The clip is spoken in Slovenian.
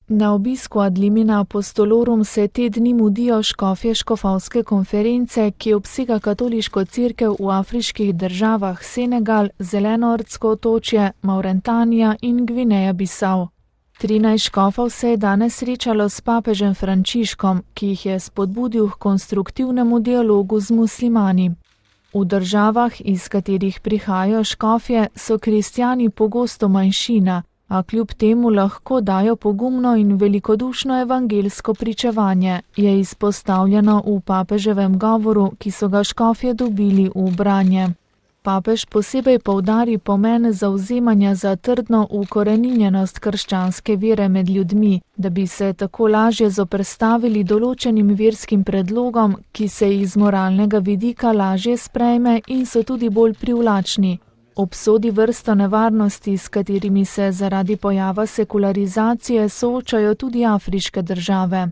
Na obisku Ad limina apostolorum se te dni mudijo škofje škofovske konference, ki obsega katoliško cerkev v afriških državah Senegal, Zelenoordsko otočje, Mauretanija in Gvineja Bisau. 13 škofov se je danes srečalo s papežem Frančiškom, ki jih je spodbudil k konstruktivnemu dialogu z muslimani. V državah, iz katerih prihajajo škofje, so kristjani pogosto manjšina, a kljub temu lahko dajo pogumno in velikodušno evangeljsko pričevanje, je izpostavljeno v papeževem govoru, ki so ga škofje dobili v branje. Papež posebej poudari pomen zavzemanja za trdno ukoreninjenost krščanske vere med ljudmi, da bi se tako lažje zoperstavili določenim verskim predlogom, ki se jih z moralnega vidika lažje sprejme in so tudi bolj privlačni. Obsodi vrsto nevarnosti, s katerimi se zaradi pojava sekularizacije soočajo tudi afriške države.